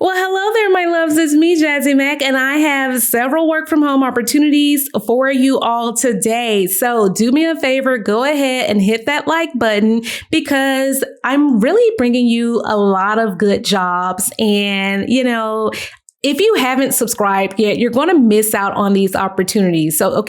Well, hello there, my loves. It's me, Jazzy Mac, and I have several work from home opportunities for you all today. So do me a favor, go ahead and hit that like button because I'm really bringing you a lot of good jobs. And, if you haven't subscribed yet, you're going to miss out on these opportunities. So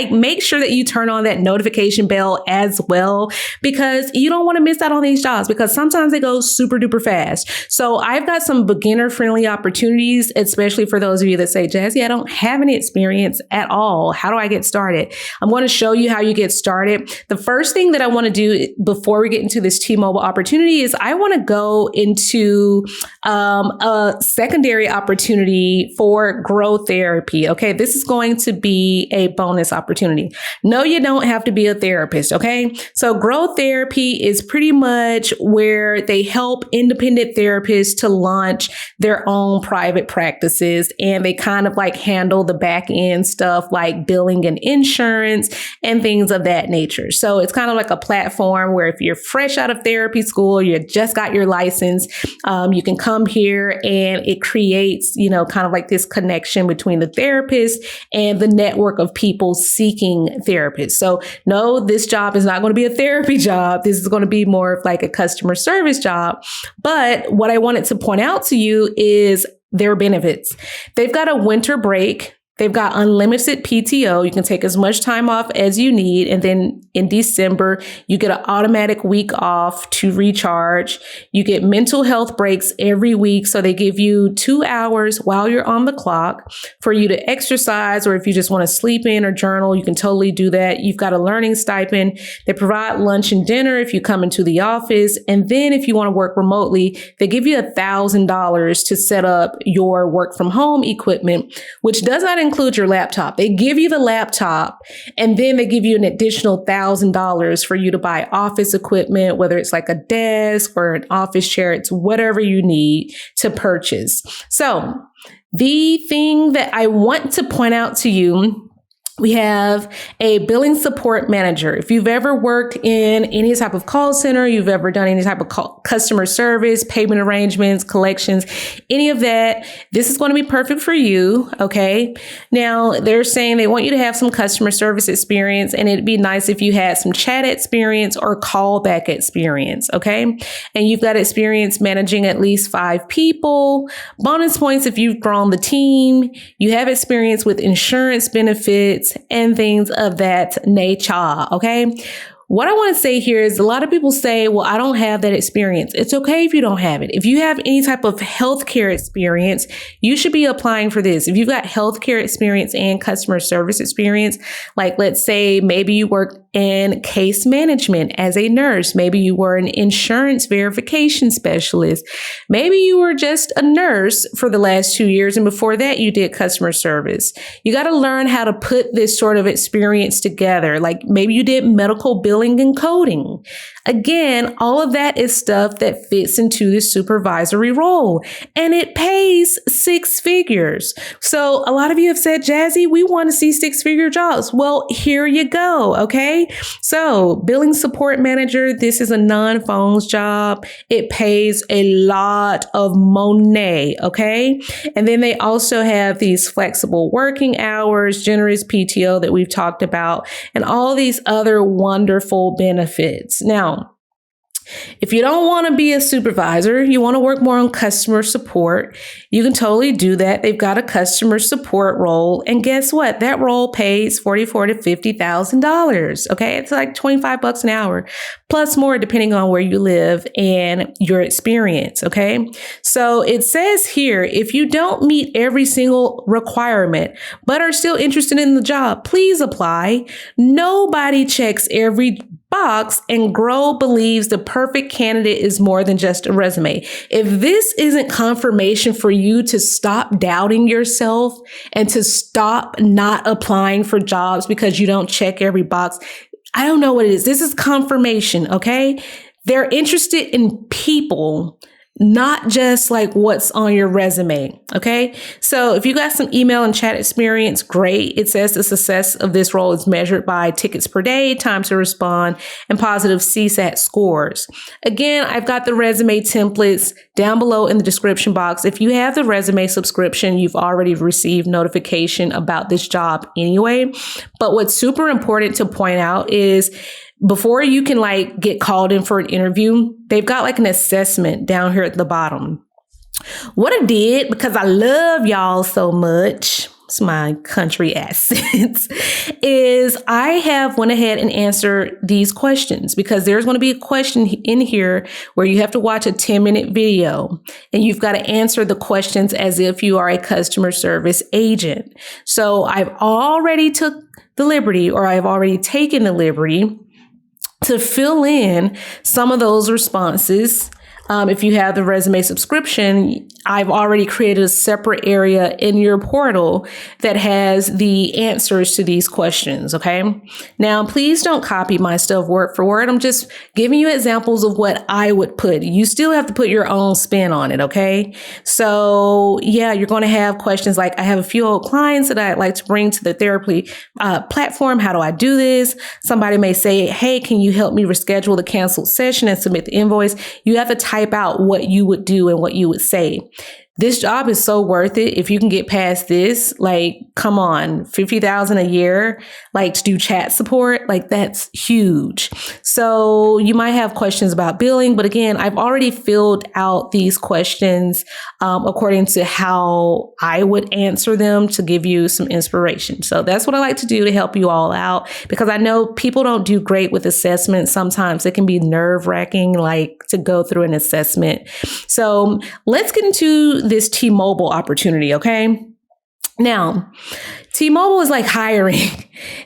make sure that you turn on that notification bell as well, because you don't want to miss out on these jobs because sometimes they go super duper fast. So I've got some beginner friendly opportunities, especially for those of you that say, Jazzy, I don't have any experience at all. How do I get started? I'm going to show you how you get started. The first thing that I want to do before we get into this T-Mobile opportunity is I want to go into a secondary opportunity for growth therapy. Okay. This is going to be a bonus opportunity. No, you don't have to be a therapist. Okay. So growth therapy is pretty much where they help independent therapists to launch their own private practices, and they kind of like handle the back end stuff like billing and insurance and things of that nature. So it's kind of like a platform where if you're fresh out of therapy school, you just got your license, you can come here and it creates kind of like this connection between the therapist and the network of people seeking therapists. So no, this job is not going to be a therapy job. This is going to be more of like a customer service job. But what I wanted to point out to you is their benefits. They've got a winter break. They've got unlimited PTO. You can take as much time off as you need. And then in December, you get an automatic week off to recharge. You get mental health breaks every week. So they give you 2 hours while you're on the clock for you to exercise, or if you just want to sleep in or journal, you can totally do that. You've got a learning stipend. They provide lunch and dinner if you come into the office. And then if you want to work remotely, they give you $1,000 to set up your work from home equipment, which does not include your laptop. They give you the laptop, and then they give you an additional $1,000 for you to buy office equipment, whether it's like a desk or an office chair. It's whatever you need to purchase. So the thing that I want to point out to you, we have a billing support manager. If you've ever worked in any type of call center, you've ever done any type of customer service, payment arrangements, collections, any of that, this is going to be perfect for you. Okay. Now they're saying they want you to have some customer service experience, and it'd be nice if you had some chat experience or callback experience. Okay. And you've got experience managing at least 5 people. Bonus points if you've grown the team. You have experience with insurance benefits and things of that nature. Okay. What I want to say here is a lot of people say, well, I don't have that experience. It's okay if you don't have it. If you have any type of healthcare experience, you should be applying for this. If you've got healthcare experience and customer service experience, like let's say maybe you work in case management as a nurse. Maybe you were an insurance verification specialist. Maybe you were just a nurse for the last 2 years, and before that you did customer service. You got to learn how to put this sort of experience together. Like maybe you did medical billing and coding. Again, all of that is stuff that fits into the supervisory role, and it pays 6 figures. So a lot of you have said, Jazzy, we want to see 6-figure jobs. Well, here you go. Okay. So billing support manager, this is a non-phones job. It pays a lot of money. Okay. And then they also have these flexible working hours, generous PTO that we've talked about, and all these other wonderful benefits. Now, if you don't want to be a supervisor, you want to work more on customer support, you can totally do that. They've got a customer support role. And guess what? That role pays $44,000 to $50,000. Okay. It's like $25 an hour plus more depending on where you live and your experience. Okay. So it says here, if you don't meet every single requirement, but are still interested in the job, please apply. Nobody checks every box, and Grow believes the perfect candidate is more than just a resume. If this isn't confirmation for you to stop doubting yourself and to stop not applying for jobs because you don't check every box, I don't know what it is. This is confirmation. Okay. They're interested in people, not just like what's on your resume. Okay. So if you got some email and chat experience, great. It says the success of this role is measured by tickets per day, time to respond, and positive CSAT scores. Again, I've got the resume templates down below in the description box. If you have the resume subscription, you've already received notification about this job anyway. But what's super important to point out is before you can like get called in for an interview, they've got like an assessment down here at the bottom. What I did, because I love y'all so much, it's my country accents, is I have went ahead and answered these questions because there's going to be a question in here where you have to watch a 10-minute video and you've got to answer the questions as if you are a customer service agent. So I've already taken the liberty to fill in some of those responses. If you have the resume subscription, I've already created a separate area in your portal that has the answers to these questions. Okay. Now, please don't copy my stuff word for word. I'm just giving you examples of what I would put. You still have to put your own spin on it. Okay. So yeah, you're going to have questions like, I have a few old clients that I'd like to bring to the therapy platform. How do I do this? Somebody may say, hey, can you help me reschedule the canceled session and submit the invoice? You have to type out what you would do and what you would say. This job is so worth it. If you can get past this, like, come on, $50,000 a year, like to do chat support, like that's huge. So you might have questions about billing, but again, I've already filled out these questions according to how I would answer them to give you some inspiration. So that's what I like to do to help you all out, because I know people don't do great with assessments. Sometimes it can be nerve-wracking, like to go through an assessment. So let's get into this T-Mobile opportunity, okay? Now, T-Mobile is like hiring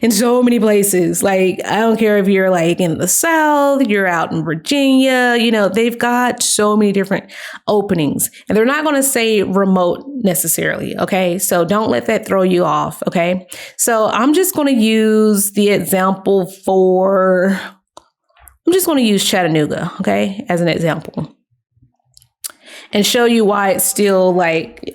in so many places. Like, I don't care if you're like in the South, you're out in Virginia, you know, they've got so many different openings, and they're not going to say remote necessarily. Okay. So don't let that throw you off. Okay. So I'm just going to use the example I'm just going to use Chattanooga. Okay. As an example, and show you why it's still like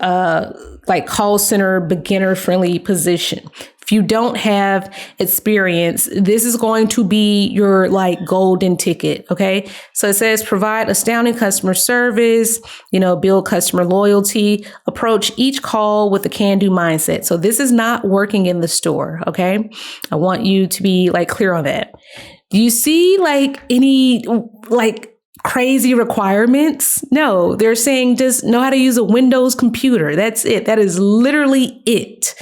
call center beginner friendly position. If you don't have experience, this is going to be your like golden ticket. Okay. So it says provide astounding customer service, build customer loyalty, approach each call with a can-do mindset. So this is not working in the store. Okay. I want you to be like clear on that. Do you see like any like crazy requirements? No, they're saying just know how to use a Windows computer. That's it. That is literally it.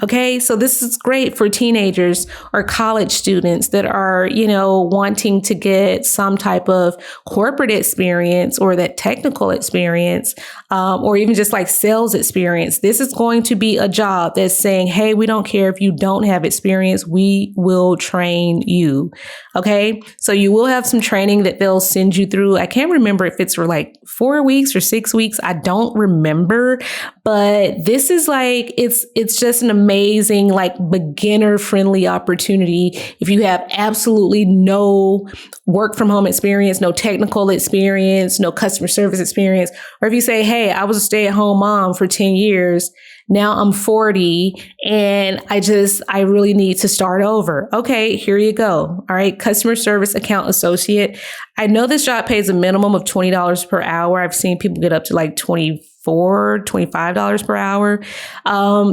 Okay. So this is great for teenagers or college students that are, wanting to get some type of corporate experience or that technical experience, or even just like sales experience. This is going to be a job that's saying, hey, we don't care if you don't have experience. We will train you. Okay. So you will have some training that they'll send you through. I can't remember if it's for like 4 weeks or 6 weeks. I don't remember, but this is like, it's just an amazing, like beginner friendly opportunity. If you have absolutely no work from home experience, no technical experience, no customer service experience, or if you say, hey, I was a stay at home mom for 10 years. Now I'm 40 and I really need to start over. Okay, here you go. All right. Customer service account associate. I know this job pays a minimum of $20 per hour. I've seen people get up to like $24, $25 per hour.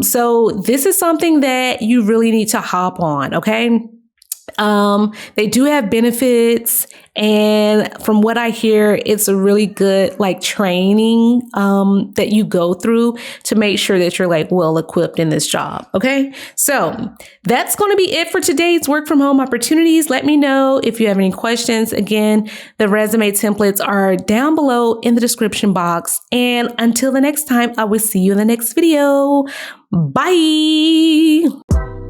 So this is something that you really need to hop on. Okay. They do have benefits, and from what I hear, it's a really good like training that you go through to make sure that you're like well equipped in this job. Okay, so that's going to be it for today's work from home opportunities. Let me know if you have any questions. Again, the resume templates are down below in the description box. And until the next time, I will see you in the next video. Bye.